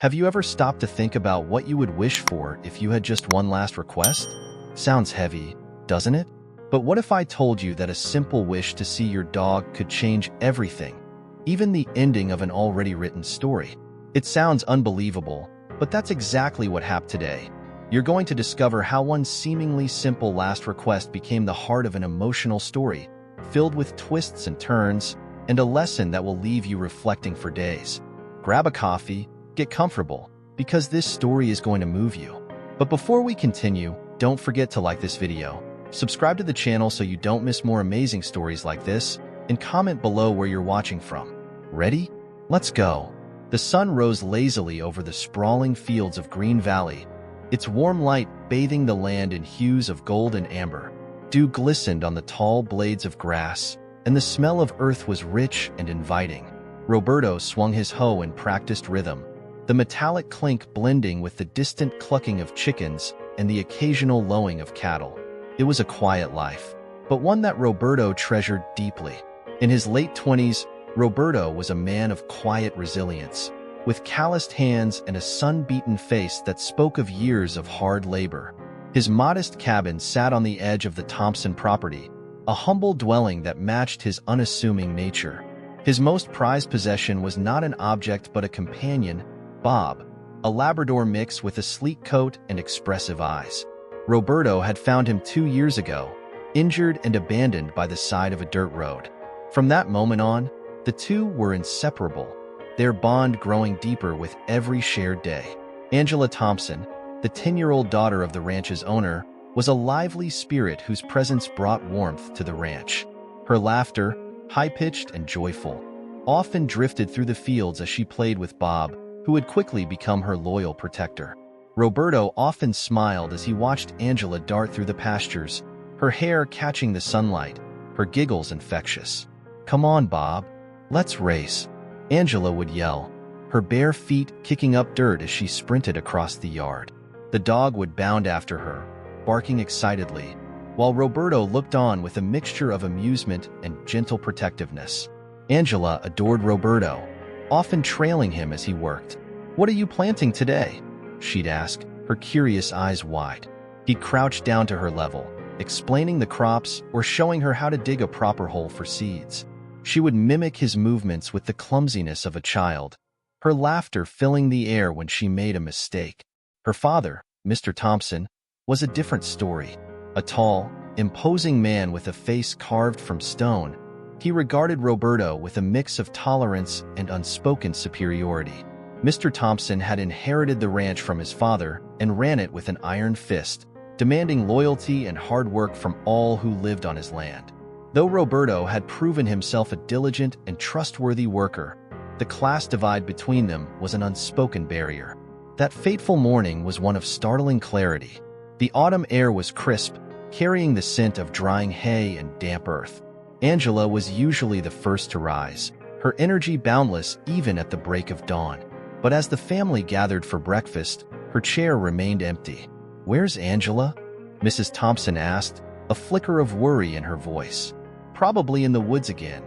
Have you ever stopped to think about what you would wish for if you had just one last request? Sounds heavy, doesn't it? But what if I told you that a simple wish to see your dog could change everything, even the ending of an already written story? It sounds unbelievable, but that's exactly what happened today. You're going to discover how one seemingly simple last request became the heart of an emotional story, filled with twists and turns, and a lesson that will leave you reflecting for days. Grab a coffee, get comfortable, because this story is going to move you. But before we continue, don't forget to like this video, subscribe to the channel so you don't miss more amazing stories like this, and comment below where you're watching from. Ready? Let's go. The sun rose lazily over the sprawling fields of Green Valley, its warm light bathing the land in hues of gold and amber. Dew glistened on the tall blades of grass, and the smell of earth was rich and inviting. Roberto swung his hoe in practiced rhythm, the metallic clink blending with the distant clucking of chickens and the occasional lowing of cattle. It was a quiet life, but one that Roberto treasured deeply. In his late 20s, Roberto was a man of quiet resilience, with calloused hands and a sun-beaten face that spoke of years of hard labor. His modest cabin sat on the edge of the Thompson property, a humble dwelling that matched his unassuming nature. His most prized possession was not an object but a companion, Bob, a Labrador mix with a sleek coat and expressive eyes. Roberto had found him 2 years ago, injured and abandoned by the side of a dirt road. From that moment on, the two were inseparable, their bond growing deeper with every shared day. Angela Thompson, the 10-year-old daughter of the ranch's owner, was a lively spirit whose presence brought warmth to the ranch. Her laughter, high-pitched and joyful, often drifted through the fields as she played with Bob, who would quickly become her loyal protector. Roberto often smiled as he watched Angela dart through the pastures, her hair catching the sunlight, her giggles infectious. "Come on, Bob, let's race," Angela would yell, her bare feet kicking up dirt as she sprinted across the yard. The dog would bound after her, barking excitedly, while Roberto looked on with a mixture of amusement and gentle protectiveness. Angela adored Roberto, often trailing him as he worked. "What are you planting today?" she'd ask, her curious eyes wide. He'd crouch down to her level, explaining the crops or showing her how to dig a proper hole for seeds. She would mimic his movements with the clumsiness of a child, her laughter filling the air when she made a mistake. Her father, Mr. Thompson, was a different story. A tall, imposing man with a face carved from stone, he regarded Roberto with a mix of tolerance and unspoken superiority. Mr. Thompson had inherited the ranch from his father and ran it with an iron fist, demanding loyalty and hard work from all who lived on his land. Though Roberto had proven himself a diligent and trustworthy worker, the class divide between them was an unspoken barrier. That fateful morning was one of startling clarity. The autumn air was crisp, carrying the scent of drying hay and damp earth. Angela was usually the first to rise, her energy boundless even at the break of dawn. But as the family gathered for breakfast, her chair remained empty. "Where's Angela?" Mrs. Thompson asked, a flicker of worry in her voice. "Probably in the woods again,"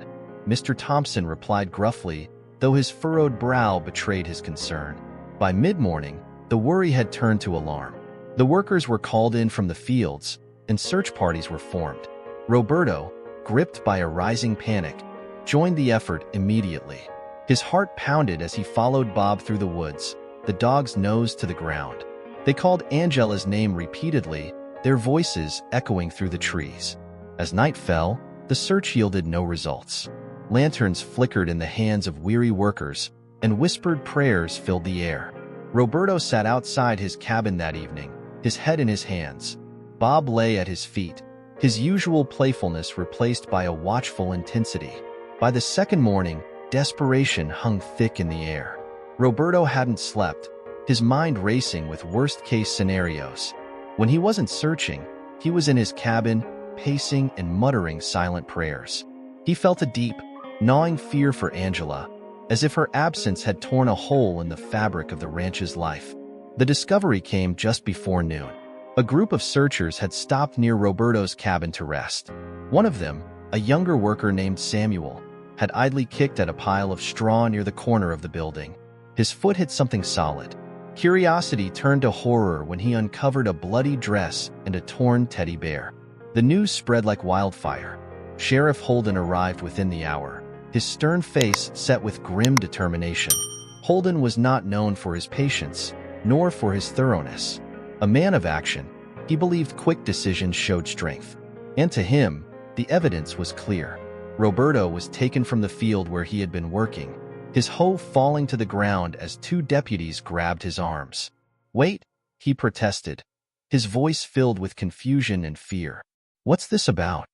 Mr. Thompson replied gruffly, though his furrowed brow betrayed his concern. By mid-morning, the worry had turned to alarm. The workers were called in from the fields, and search parties were formed. Roberto, gripped by a rising panic, joined the effort immediately. His heart pounded as he followed Bob through the woods, the dog's nose to the ground. They called Angela's name repeatedly, their voices echoing through the trees. As night fell, the search yielded no results. Lanterns flickered in the hands of weary workers, and whispered prayers filled the air. Roberto sat outside his cabin that evening, his head in his hands. Bob lay at his feet, his usual playfulness replaced by a watchful intensity. By the second morning, desperation hung thick in the air. Roberto hadn't slept, his mind racing with worst-case scenarios. When he wasn't searching, he was in his cabin, pacing and muttering silent prayers. He felt a deep, gnawing fear for Angela, as if her absence had torn a hole in the fabric of the ranch's life. The discovery came just before noon. A group of searchers had stopped near Roberto's cabin to rest. One of them, a younger worker named Samuel, had idly kicked at a pile of straw near the corner of the building. His foot hit something solid. Curiosity turned to horror when he uncovered a bloody dress and a torn teddy bear. The news spread like wildfire. Sheriff Holden arrived within the hour, his stern face set with grim determination. Holden was not known for his patience, nor for his thoroughness. A man of action, he believed quick decisions showed strength. And to him, the evidence was clear. Roberto was taken from the field where he had been working, his hoe falling to the ground as two deputies grabbed his arms. "Wait," he protested, his voice filled with confusion and fear. "What's this about?"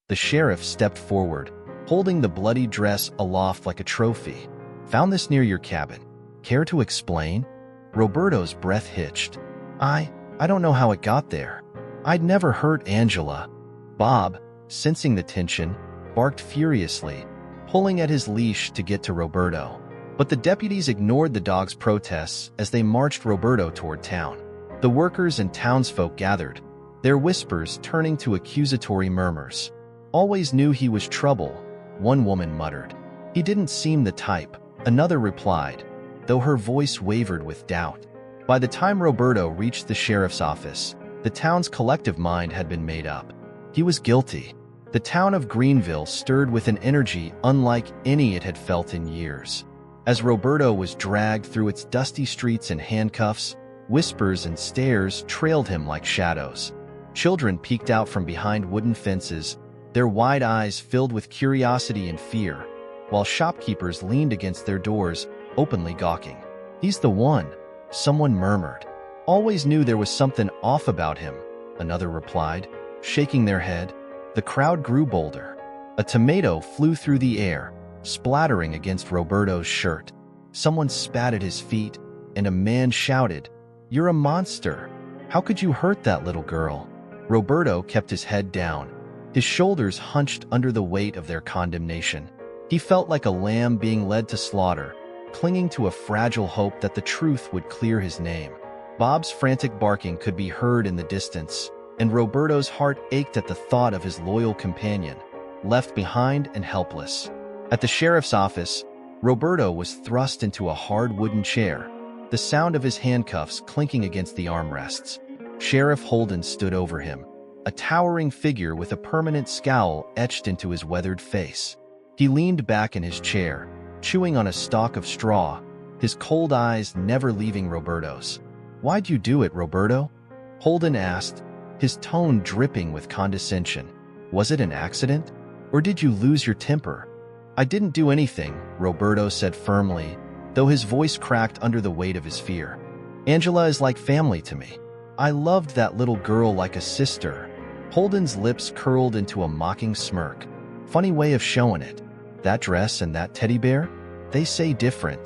The sheriff stepped forward, holding the bloody dress aloft like a trophy. "Found this near your cabin. Care to explain?" Roberto's breath hitched. I don't know how it got there. I'd never hurt Angela." Bob, sensing the tension, barked furiously, pulling at his leash to get to Roberto. But the deputies ignored the dog's protests as they marched Roberto toward town. The workers and townsfolk gathered, their whispers turning to accusatory murmurs. "Always knew he was trouble," one woman muttered. "He didn't seem the type," another replied, though her voice wavered with doubt. By the time Roberto reached the sheriff's office, the town's collective mind had been made up. He was guilty. The town of Greenville stirred with an energy unlike any it had felt in years. As Roberto was dragged through its dusty streets in handcuffs, whispers and stares trailed him like shadows. Children peeked out from behind wooden fences, their wide eyes filled with curiosity and fear, while shopkeepers leaned against their doors, openly gawking. "He's the one," someone murmured. "Always knew there was something off about him," another replied, shaking their head. The crowd grew bolder. A tomato flew through the air, splattering against Roberto's shirt. Someone spat at his feet, and a man shouted, "You're a monster! How could you hurt that little girl?" Roberto kept his head down, his shoulders hunched under the weight of their condemnation. He felt like a lamb being led to slaughter, clinging to a fragile hope that the truth would clear his name. Bob's frantic barking could be heard in the distance, and Roberto's heart ached at the thought of his loyal companion, left behind and helpless. At the sheriff's office, Roberto was thrust into a hard wooden chair, the sound of his handcuffs clinking against the armrests. Sheriff Holden stood over him, a towering figure with a permanent scowl etched into his weathered face. He leaned back in his chair, chewing on a stalk of straw, his cold eyes never leaving Roberto's. "Why'd you do it, Roberto?" Holden asked, his tone dripping with condescension. "Was it an accident? Or did you lose your temper?" "I didn't do anything," Roberto said firmly, though his voice cracked under the weight of his fear. "Angela is like family to me. I loved that little girl like a sister." Holden's lips curled into a mocking smirk. "Funny way of showing it. That dress and that teddy bear? They say different."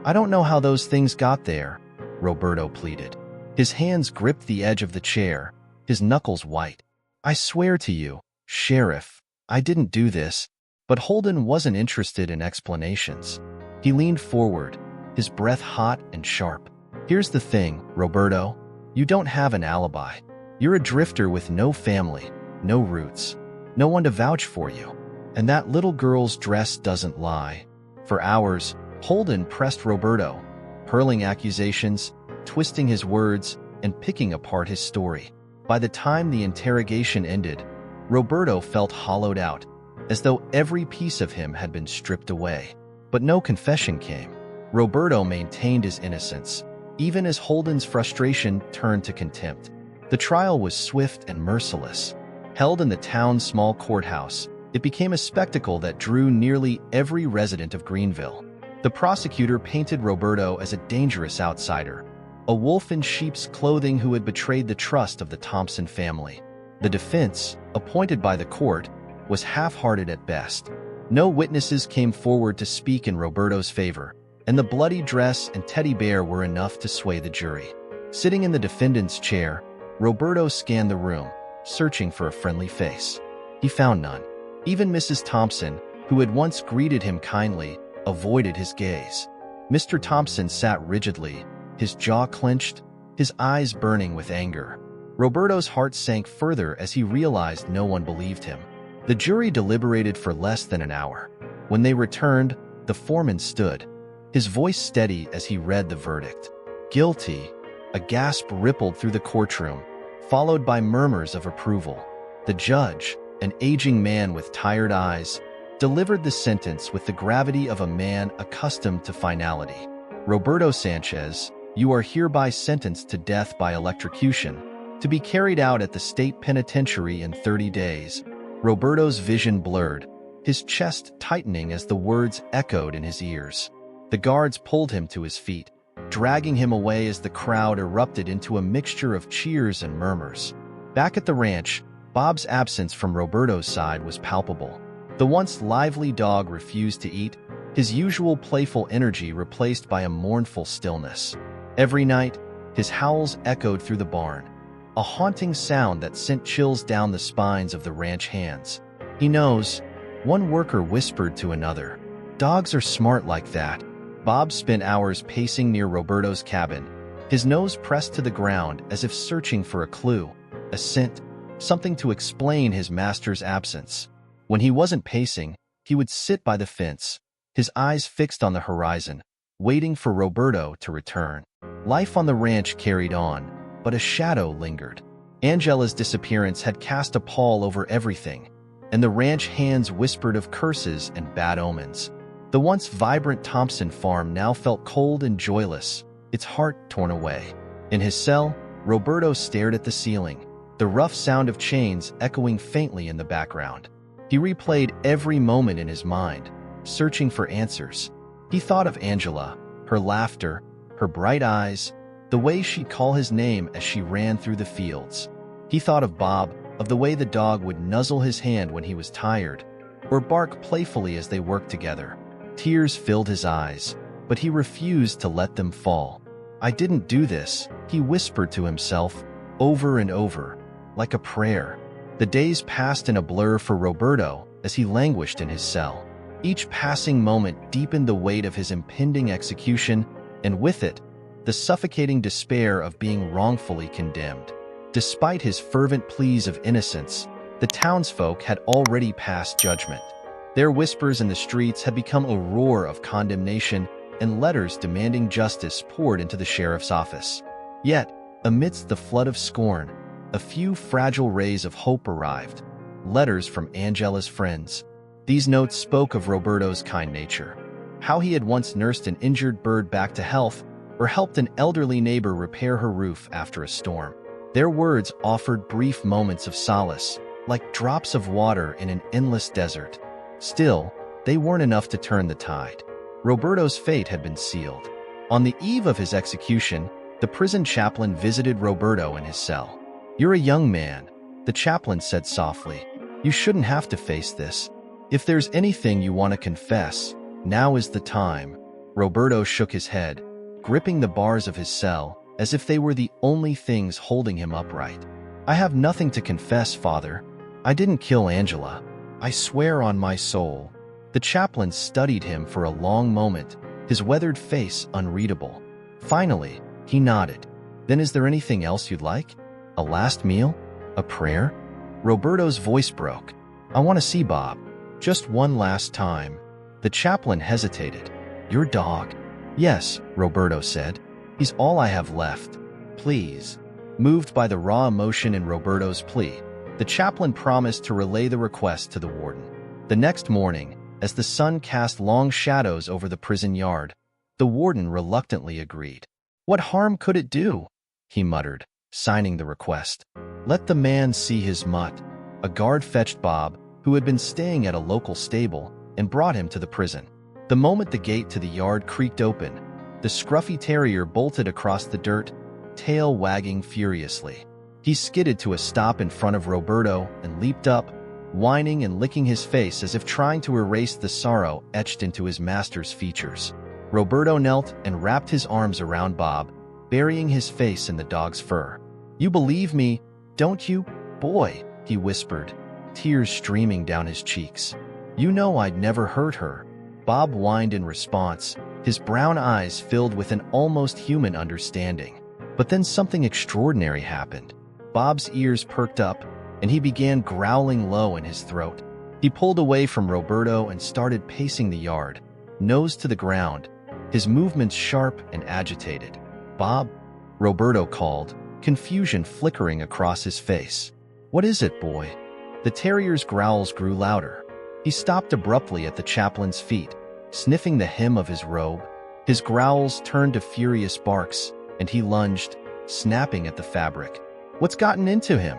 "I don't know how those things got there," Roberto pleaded. His hands gripped the edge of the chair, his knuckles white. "I swear to you, Sheriff, I didn't do this." But Holden wasn't interested in explanations. He leaned forward, his breath hot and sharp. "Here's the thing, Roberto. You don't have an alibi. You're a drifter with no family, no roots, no one to vouch for you. And that little girl's dress doesn't lie." For hours, Holden pressed Roberto, hurling accusations, twisting his words, and picking apart his story. By the time the interrogation ended, Roberto felt hollowed out, as though every piece of him had been stripped away. But no confession came. Roberto maintained his innocence, even as Holden's frustration turned to contempt. The trial was swift and merciless. Held in the town's small courthouse, it became a spectacle that drew nearly every resident of Greenville. The prosecutor painted Roberto as a dangerous outsider, a wolf in sheep's clothing who had betrayed the trust of the Thompson family. The defense, appointed by the court, was half-hearted at best. No witnesses came forward to speak in Roberto's favor, and the bloody dress and teddy bear were enough to sway the jury. Sitting in the defendant's chair, Roberto scanned the room, searching for a friendly face. He found none. Even Mrs. Thompson, who had once greeted him kindly, avoided his gaze. Mr. Thompson sat rigidly, his jaw clenched, his eyes burning with anger. Roberto's heart sank further as he realized no one believed him. The jury deliberated for less than an hour. When they returned, the foreman stood, his voice steady as he read the verdict. Guilty. A gasp rippled through the courtroom, followed by murmurs of approval. The judge, an aging man with tired eyes, delivered the sentence with the gravity of a man accustomed to finality. Roberto Sanchez, you are hereby sentenced to death by electrocution, to be carried out at the state penitentiary in 30 days. Roberto's vision blurred, his chest tightening as the words echoed in his ears. The guards pulled him to his feet, dragging him away as the crowd erupted into a mixture of cheers and murmurs. Back at the ranch, Bob's absence from Roberto's side was palpable. The once lively dog refused to eat, his usual playful energy replaced by a mournful stillness. Every night, his howls echoed through the barn, a haunting sound that sent chills down the spines of the ranch hands. He knows, one worker whispered to another. Dogs are smart like that. Bob spent hours pacing near Roberto's cabin, his nose pressed to the ground as if searching for a clue, a scent, something to explain his master's absence. When he wasn't pacing, he would sit by the fence, his eyes fixed on the horizon, waiting for Roberto to return. Life on the ranch carried on, but a shadow lingered. Angela's disappearance had cast a pall over everything, and the ranch hands whispered of curses and bad omens. The once vibrant Thompson farm now felt cold and joyless, its heart torn away. In his cell, Roberto stared at the ceiling, the rough sound of chains echoing faintly in the background. He replayed every moment in his mind, searching for answers. He thought of Angela, her laughter, her bright eyes, the way she'd call his name as she ran through the fields. He thought of Bob, of the way the dog would nuzzle his hand when he was tired, or bark playfully as they worked together. Tears filled his eyes, but he refused to let them fall. I didn't do this, he whispered to himself, over and over, like a prayer. The days passed in a blur for Roberto as he languished in his cell. Each passing moment deepened the weight of his impending execution, and with it, the suffocating despair of being wrongfully condemned. Despite his fervent pleas of innocence, the townsfolk had already passed judgment. Their whispers in the streets had become a roar of condemnation, and letters demanding justice poured into the sheriff's office. Yet, amidst the flood of scorn, a few fragile rays of hope arrived. Letters from Angela's friends. These notes spoke of Roberto's kind nature, how he had once nursed an injured bird back to health, or helped an elderly neighbor repair her roof after a storm. Their words offered brief moments of solace, like drops of water in an endless desert. Still, they weren't enough to turn the tide. Roberto's fate had been sealed. On the eve of his execution, the prison chaplain visited Roberto in his cell. "You're a young man," the chaplain said softly. "You shouldn't have to face this. If there's anything you want to confess, now is the time." Roberto shook his head, gripping the bars of his cell as if they were the only things holding him upright. "I have nothing to confess, Father. I didn't kill Angela. I swear on my soul." The chaplain studied him for a long moment, his weathered face unreadable. Finally, he nodded. "Then is there anything else you'd like? A last meal? A prayer?" Roberto's voice broke. "I want to see Bob. Just one last time." The chaplain hesitated. "Your dog?" "Yes," Roberto said. "He's all I have left. Please." Moved by the raw emotion in Roberto's plea, the chaplain promised to relay the request to the warden. The next morning, as the sun cast long shadows over the prison yard, the warden reluctantly agreed. "What harm could it do?" he muttered, signing the request. "Let the man see his mutt." A guard fetched Bob, who had been staying at a local stable, and brought him to the prison. The moment the gate to the yard creaked open, the scruffy terrier bolted across the dirt, tail wagging furiously. He skidded to a stop in front of Roberto and leaped up, whining and licking his face as if trying to erase the sorrow etched into his master's features. Roberto knelt and wrapped his arms around Bob, burying his face in the dog's fur. "You believe me, don't you, boy?" he whispered, tears streaming down his cheeks. "You know I'd never hurt her." Bob whined in response, his brown eyes filled with an almost human understanding. But then something extraordinary happened. Bob's ears perked up, and he began growling low in his throat. He pulled away from Roberto and started pacing the yard, nose to the ground, his movements sharp and agitated. "Bob?" Roberto called, confusion flickering across his face. "What is it, boy?" The terrier's growls grew louder. He stopped abruptly at the chaplain's feet, sniffing the hem of his robe. His growls turned to furious barks, and he lunged, snapping at the fabric. "What's gotten into him?"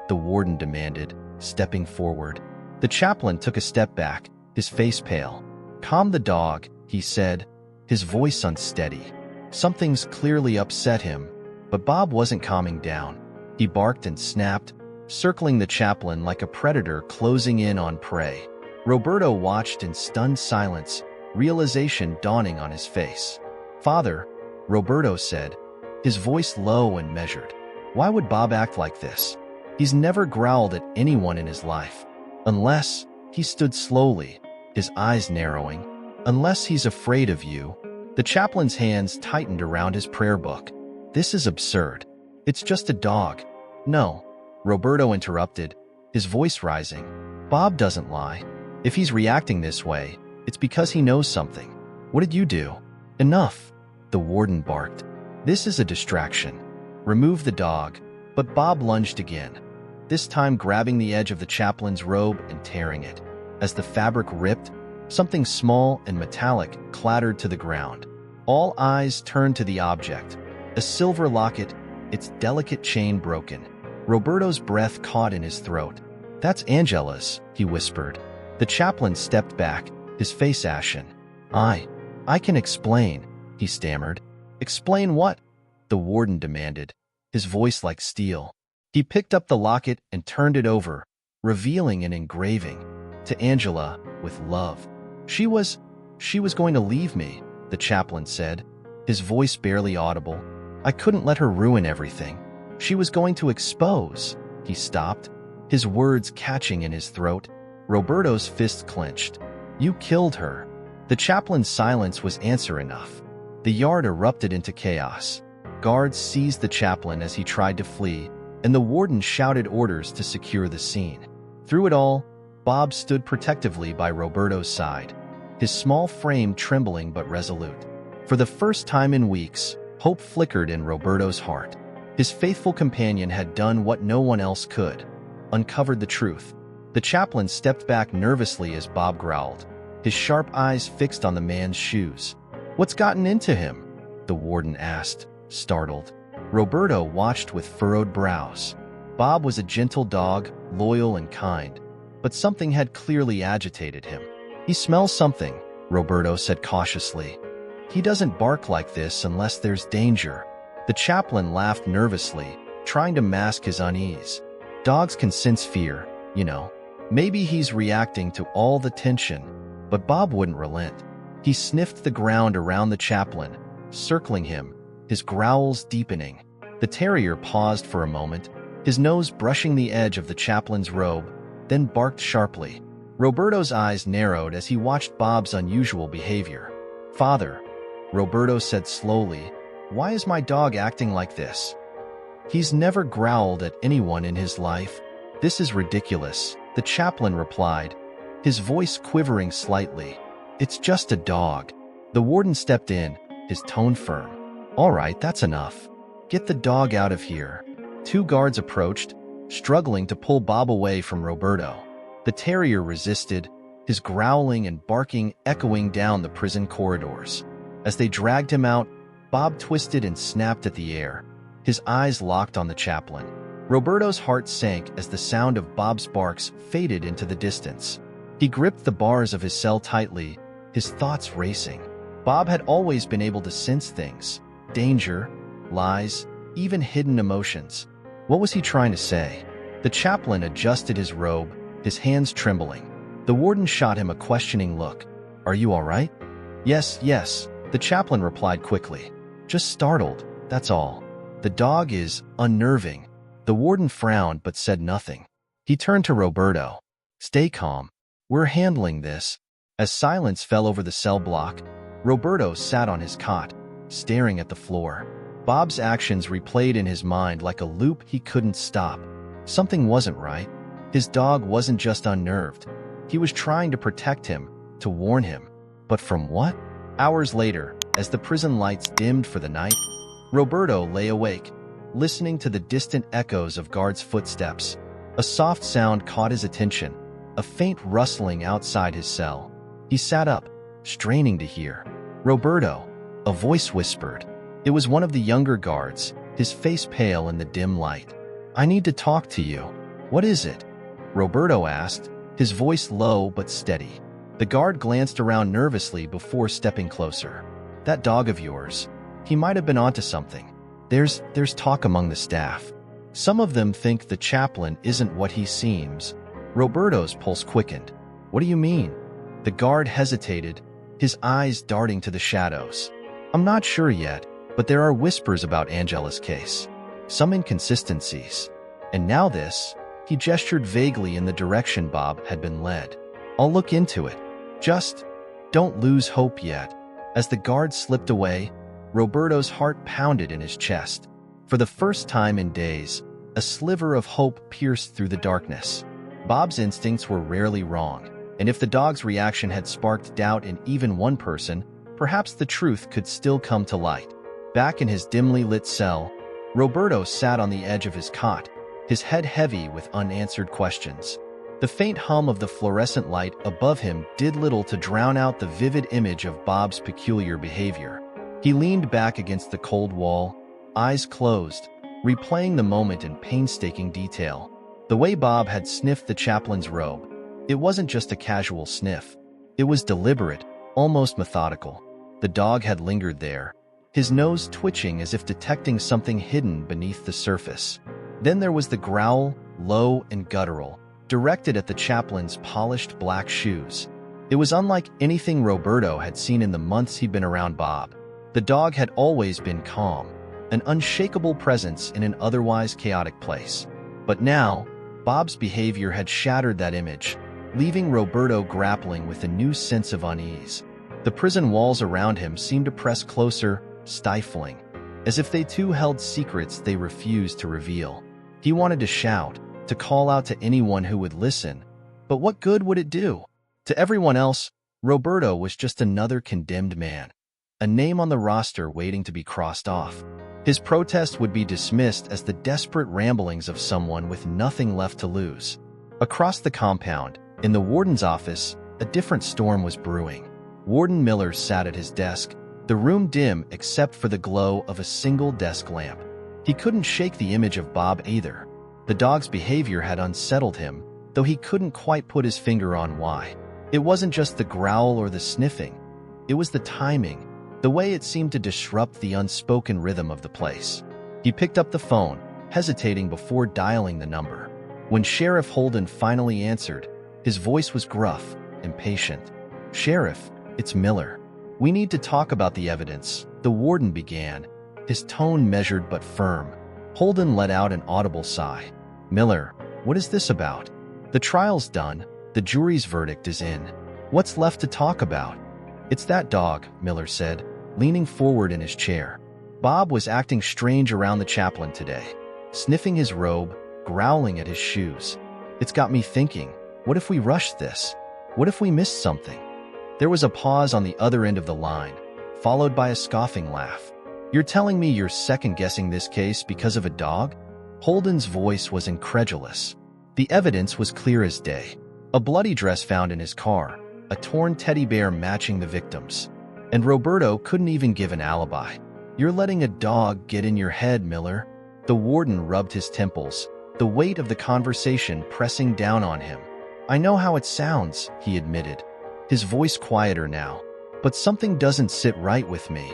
the warden demanded, stepping forward. The chaplain took a step back, his face pale. "Calm the dog," he said, his voice unsteady. Something's clearly upset him, but Bob wasn't calming down. He barked and snapped, circling the chaplain like a predator closing in on prey. Roberto watched in stunned silence, realization dawning on his face. "Father," Roberto said, his voice low and measured. "Why would Bob act like this? He's never growled at anyone in his life. Unless," he stood slowly, his eyes narrowing, "unless he's afraid of you." The chaplain's hands tightened around his prayer book. "This is absurd. It's just a dog." "No," Roberto interrupted, his voice rising. "Bob doesn't lie. If he's reacting this way, it's because he knows something. What did you do?" "Enough," the warden barked. "This is a distraction. Remove the dog." But Bob lunged again, this time grabbing the edge of the chaplain's robe and tearing it. As the fabric ripped, something small and metallic clattered to the ground. All eyes turned to the object, a silver locket, its delicate chain broken. Roberto's breath caught in his throat. "That's Angela's," he whispered. The chaplain stepped back, his face ashen. I can explain," he stammered. "Explain what?" the warden demanded, his voice like steel. He picked up the locket and turned it over, revealing an engraving. "To Angela, with love. She was going to leave me," the chaplain said, his voice barely audible. "I couldn't let her ruin everything. She was going to expose." He stopped, his words catching in his throat. Roberto's fist clenched. "You killed her." The chaplain's silence was answer enough. The yard erupted into chaos. Guards seized the chaplain as he tried to flee, and the warden shouted orders to secure the scene. Through it all, Bob stood protectively by Roberto's side, his small frame trembling but resolute. For the first time in weeks, hope flickered in Roberto's heart. His faithful companion had done what no one else could, uncovered the truth. The chaplain stepped back nervously as Bob growled, his sharp eyes fixed on the man's shoes. "What's gotten into him?" the warden asked, startled. Roberto watched with furrowed brows. Bob was a gentle dog, loyal and kind, but something had clearly agitated him. "He smells something," Roberto said cautiously. "He doesn't bark like this unless there's danger." The chaplain laughed nervously, trying to mask his unease. "Dogs can sense fear, you know. Maybe he's reacting to all the tension." But Bob wouldn't relent. He sniffed the ground around the chaplain, circling him, his growls deepening. The terrier paused for a moment, his nose brushing the edge of the chaplain's robe, then barked sharply. Roberto's eyes narrowed as he watched Bob's unusual behavior. "Father," Roberto said slowly, "why is my dog acting like this? He's never growled at anyone in his life." "This is ridiculous," the chaplain replied, his voice quivering slightly. "It's just a dog." The warden stepped in, his tone firm. "All right, that's enough. Get the dog out of here." Two guards approached, struggling to pull Bob away from Roberto. The terrier resisted, his growling and barking echoing down the prison corridors. As they dragged him out, Bob twisted and snapped at the air, his eyes locked on the chaplain. Roberto's heart sank as the sound of Bob's barks faded into the distance. He gripped the bars of his cell tightly, his thoughts racing. Bob had always been able to sense things: danger, lies, even hidden emotions. What was he trying to say? The chaplain adjusted his robe, his hands trembling. The warden shot him a questioning look. "Are you all right?" Yes, the chaplain replied quickly. "Just startled, that's all. The dog is unnerving." The warden frowned but said nothing. He turned to Roberto. "Stay calm. We're handling this." As silence fell over the cell block, Roberto sat on his cot, staring at the floor. Bob's actions replayed in his mind like a loop he couldn't stop. Something wasn't right. His dog wasn't just unnerved. He was trying to protect him, to warn him. But from what? Hours later, as the prison lights dimmed for the night, Roberto lay awake, listening to the distant echoes of guards' footsteps. A soft sound caught his attention, a faint rustling outside his cell. He sat up, straining to hear. "Roberto," a voice whispered. It was one of the younger guards, his face pale in the dim light. "I need to talk to you." "What is it?" Roberto asked, his voice low but steady. The guard glanced around nervously before stepping closer. "That dog of yours. He might have been onto something. There's talk among the staff. Some of them think the chaplain isn't what he seems." Roberto's pulse quickened. "What do you mean?" The guard hesitated, his eyes darting to the shadows. "I'm not sure yet, but there are whispers about Angela's case. Some inconsistencies. And now this." He gestured vaguely in the direction Bob had been led. "I'll look into it. Just don't lose hope yet." As the guard slipped away, Roberto's heart pounded in his chest. For the first time in days, a sliver of hope pierced through the darkness. Bob's instincts were rarely wrong, and if the dog's reaction had sparked doubt in even one person, perhaps the truth could still come to light. Back in his dimly lit cell, Roberto sat on the edge of his cot, his head heavy with unanswered questions. The faint hum of the fluorescent light above him did little to drown out the vivid image of Bob's peculiar behavior. He leaned back against the cold wall, eyes closed, replaying the moment in painstaking detail. The way Bob had sniffed the chaplain's robe. It wasn't just a casual sniff. It was deliberate, almost methodical. The dog had lingered there, his nose twitching as if detecting something hidden beneath the surface. Then there was the growl, low and guttural, directed at the chaplain's polished black shoes. It was unlike anything Roberto had seen in the months he'd been around Bob. The dog had always been calm, an unshakable presence in an otherwise chaotic place. But now, Bob's behavior had shattered that image, leaving Roberto grappling with a new sense of unease. The prison walls around him seemed to press closer, stifling, as if they too held secrets they refused to reveal. He wanted to shout, to call out to anyone who would listen, but what good would it do? To everyone else, Roberto was just another condemned man, a name on the roster waiting to be crossed off. His protest would be dismissed as the desperate ramblings of someone with nothing left to lose. Across the compound, in the warden's office, a different storm was brewing. Warden Miller sat at his desk, the room dim except for the glow of a single desk lamp. He couldn't shake the image of Bob either. The dog's behavior had unsettled him, though he couldn't quite put his finger on why. It wasn't just the growl or the sniffing. It was the timing, the way it seemed to disrupt the unspoken rhythm of the place. He picked up the phone, hesitating before dialing the number. When Sheriff Holden finally answered, his voice was gruff, impatient. "Sheriff, it's Miller. We need to talk about the evidence," the warden began, his tone measured but firm. Holden let out an audible sigh. "Miller, what is this about? The trial's done, the jury's verdict is in. What's left to talk about?" "It's that dog," Miller said, leaning forward in his chair. "Bob was acting strange around the chaplain today, sniffing his robe, growling at his shoes. It's got me thinking, what if we rushed this? What if we missed something?" There was a pause on the other end of the line, followed by a scoffing laugh. "You're telling me you're second-guessing this case because of a dog?" Holden's voice was incredulous. The evidence was clear as day. A bloody dress found in his car, a torn teddy bear matching the victim's. And Roberto couldn't even give an alibi. "You're letting a dog get in your head, Miller." The warden rubbed his temples, the weight of the conversation pressing down on him. "I know how it sounds," he admitted, his voice quieter now, "but something doesn't sit right with me."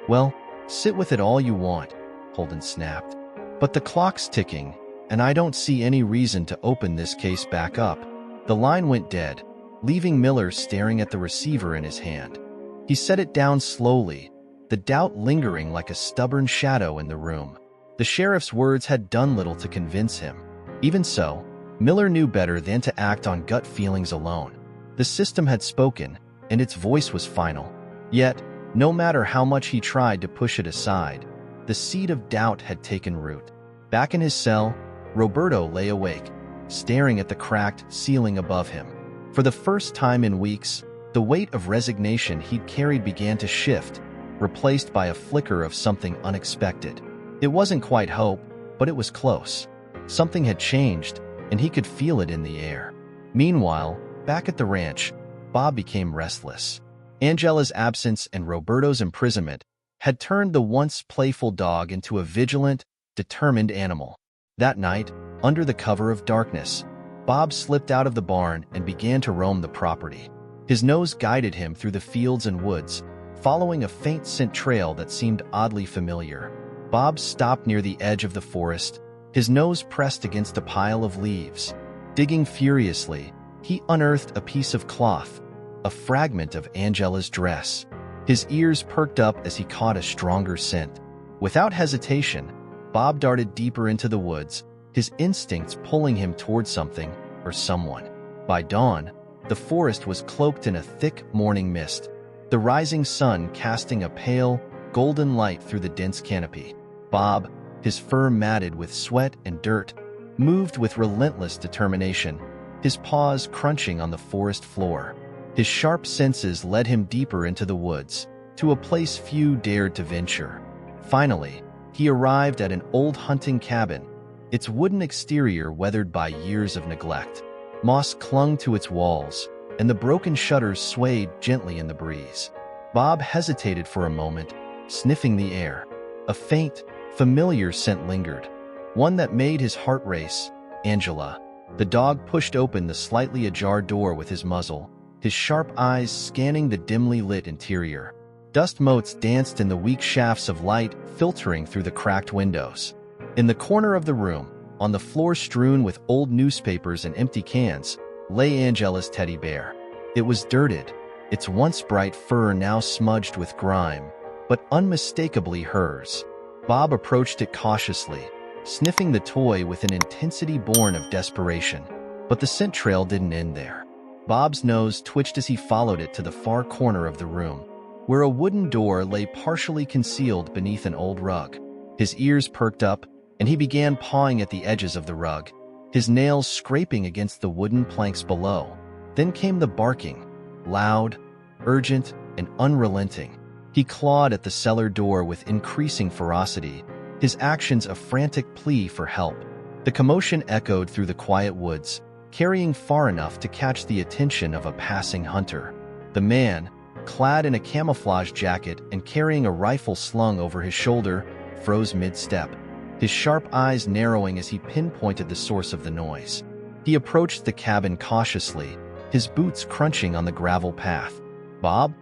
"Well, sit with it all you want," Holden snapped. "But the clock's ticking, and I don't see any reason to open this case back up." The line went dead, leaving Miller staring at the receiver in his hand. He set it down slowly, the doubt lingering like a stubborn shadow in the room. The sheriff's words had done little to convince him. Even so, Miller knew better than to act on gut feelings alone. The system had spoken, and its voice was final. Yet, no matter how much he tried to push it aside, the seed of doubt had taken root. Back in his cell, Roberto lay awake, staring at the cracked ceiling above him. For the first time in weeks, The weight of resignation he'd carried began to shift, replaced by a flicker of something unexpected. It wasn't quite hope, but it was close. Something had changed, and he could feel it in the air. Meanwhile, back at the ranch, Bob became restless. Angela's absence and Roberto's imprisonment had turned the once playful dog into a vigilant, determined animal. That night, under the cover of darkness, Bob slipped out of the barn and began to roam the property. His nose guided him through the fields and woods, following a faint scent trail that seemed oddly familiar. Bob stopped near the edge of the forest, his nose pressed against a pile of leaves. Digging furiously, he unearthed a piece of cloth, a fragment of Angela's dress. His ears perked up as he caught a stronger scent. Without hesitation, Bob darted deeper into the woods, his instincts pulling him toward something or someone. By dawn, the forest was cloaked in a thick morning mist, the rising sun casting a pale, golden light through the dense canopy. Bob, his fur matted with sweat and dirt, moved with relentless determination, his paws crunching on the forest floor. His sharp senses led him deeper into the woods, to a place few dared to venture. Finally, he arrived at an old hunting cabin, its wooden exterior weathered by years of neglect. Moss clung to its walls, and the broken shutters swayed gently in the breeze. Bob hesitated for a moment, sniffing the air. A faint, familiar scent lingered, one that made his heart race. Angela. The dog pushed open the slightly ajar door with his muzzle, his sharp eyes scanning the dimly lit interior. Dust motes danced in the weak shafts of light filtering through the cracked windows. In the corner of the room, on the floor strewn with old newspapers and empty cans, lay Angela's teddy bear. It was dirted, its once bright fur now smudged with grime, but unmistakably hers. Bob approached it cautiously, sniffing the toy with an intensity born of desperation. But the scent trail didn't end there. Bob's nose twitched as he followed it to the far corner of the room, where a wooden door lay partially concealed beneath an old rug. His ears perked up, and he began pawing at the edges of the rug, his nails scraping against the wooden planks below. Then came the barking, loud, urgent, and unrelenting. He clawed at the cellar door with increasing ferocity, his actions a frantic plea for help. The commotion echoed through the quiet woods, carrying far enough to catch the attention of a passing hunter. The man, clad in a camouflage jacket and carrying a rifle slung over his shoulder, froze mid-step, his sharp eyes narrowing as he pinpointed the source of the noise. He approached the cabin cautiously, his boots crunching on the gravel path. "Bob?"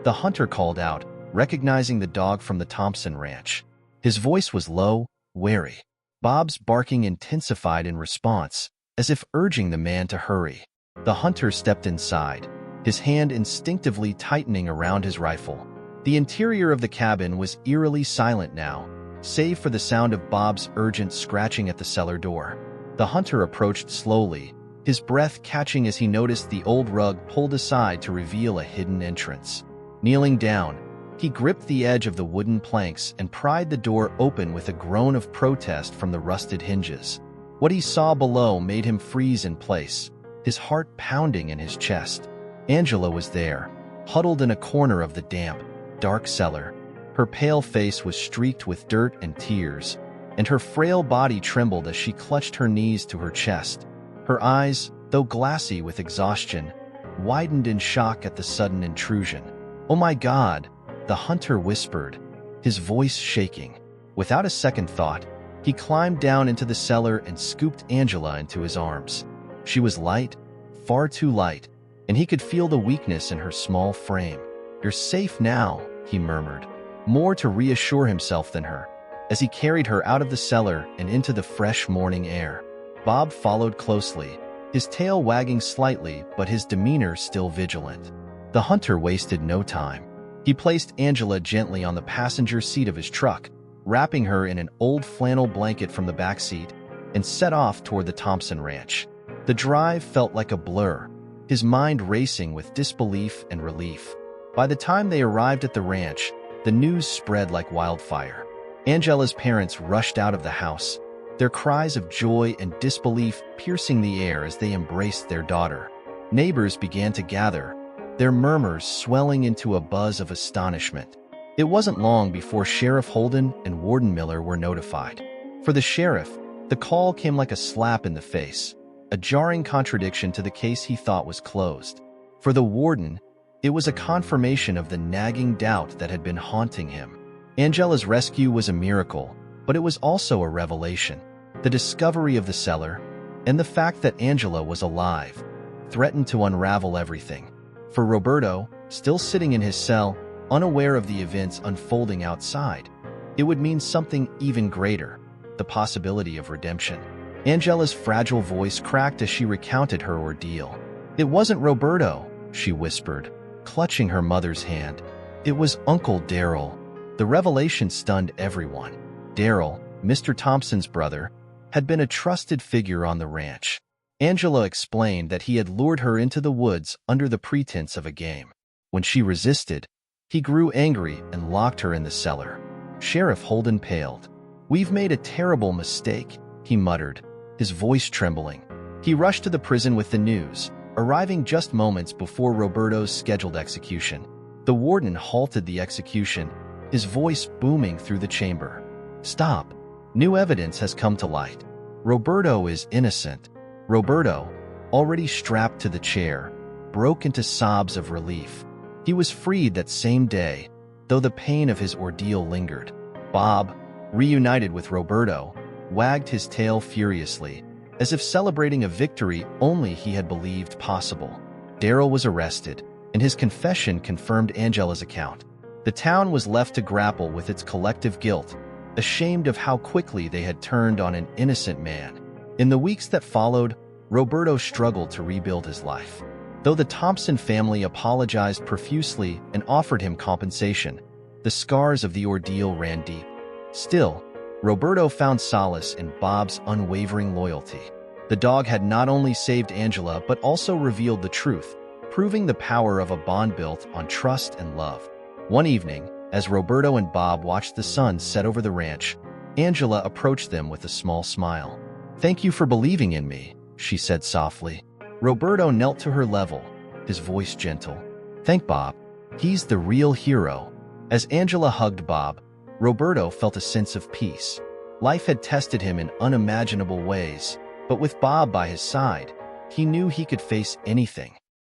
the hunter called out, recognizing the dog from the Thompson ranch. His voice was low, wary. Bob's barking intensified in response, as if urging the man to hurry. The hunter stepped inside, his hand instinctively tightening around his rifle. The interior of the cabin was eerily silent now, save for the sound of Bob's urgent scratching at the cellar door. The hunter approached slowly, his breath catching as he noticed the old rug pulled aside to reveal a hidden entrance. Kneeling down, he gripped the edge of the wooden planks and pried the door open with a groan of protest from the rusted hinges. What he saw below made him freeze in place, his heart pounding in his chest. Angela was there, huddled in a corner of the damp, dark cellar. Her pale face was streaked with dirt and tears, and her frail body trembled as she clutched her knees to her chest. Her eyes, though glassy with exhaustion, widened in shock at the sudden intrusion. "Oh my God," the hunter whispered, his voice shaking. Without a second thought, he climbed down into the cellar and scooped Angela into his arms. She was light, far too light, and he could feel the weakness in her small frame. "You're safe now," he murmured, more to reassure himself than her, as he carried her out of the cellar and into the fresh morning air. Bob followed closely, his tail wagging slightly but his demeanor still vigilant. The hunter wasted no time. He placed Angela gently on the passenger seat of his truck, wrapping her in an old flannel blanket from the back seat, and set off toward the Thompson ranch. The drive felt like a blur, his mind racing with disbelief and relief. By the time they arrived at the ranch, the news spread like wildfire. Angela's parents rushed out of the house, their cries of joy and disbelief piercing the air as they embraced their daughter. Neighbors began to gather, their murmurs swelling into a buzz of astonishment. It wasn't long before Sheriff Holden and Warden Miller were notified. For the sheriff, the call came like a slap in the face, a jarring contradiction to the case he thought was closed. For the warden, it was a confirmation of the nagging doubt that had been haunting him. Angela's rescue was a miracle, but it was also a revelation. The discovery of the cellar, and the fact that Angela was alive, threatened to unravel everything. For Roberto, still sitting in his cell, unaware of the events unfolding outside, it would mean something even greater, the possibility of redemption. Angela's fragile voice cracked as she recounted her ordeal. "It wasn't Roberto," she whispered, clutching her mother's hand. "It was Uncle Daryl." The revelation stunned everyone. Daryl, Mr. Thompson's brother, had been a trusted figure on the ranch. Angela explained that he had lured her into the woods under the pretense of a game. When she resisted, he grew angry and locked her in the cellar. Sheriff Holden paled. "We've made a terrible mistake," he muttered, his voice trembling. He rushed to the prison with the news, arriving just moments before Roberto's scheduled execution. The warden halted the execution, his voice booming through the chamber. "Stop. New evidence has come to light. Roberto is innocent." Roberto, already strapped to the chair, broke into sobs of relief. He was freed that same day, though the pain of his ordeal lingered. Bob, reunited with Roberto, wagged his tail furiously, as if celebrating a victory only he had believed possible. Daryl was arrested, and his confession confirmed Angela's account. The town was left to grapple with its collective guilt, ashamed of how quickly they had turned on an innocent man. In the weeks that followed, Roberto struggled to rebuild his life. Though the Thompson family apologized profusely and offered him compensation, the scars of the ordeal ran deep. Still, Roberto found solace in Bob's unwavering loyalty. The dog had not only saved Angela but also revealed the truth, proving the power of a bond built on trust and love. One evening, as Roberto and Bob watched the sun set over the ranch, Angela approached them with a small smile. "Thank you for believing in me," she said softly. Roberto knelt to her level, his voice gentle. "Thank Bob. He's the real hero." As Angela hugged Bob, Roberto felt a sense of peace. Life had tested him in unimaginable ways, but with Bob by his side, he knew he could face anything.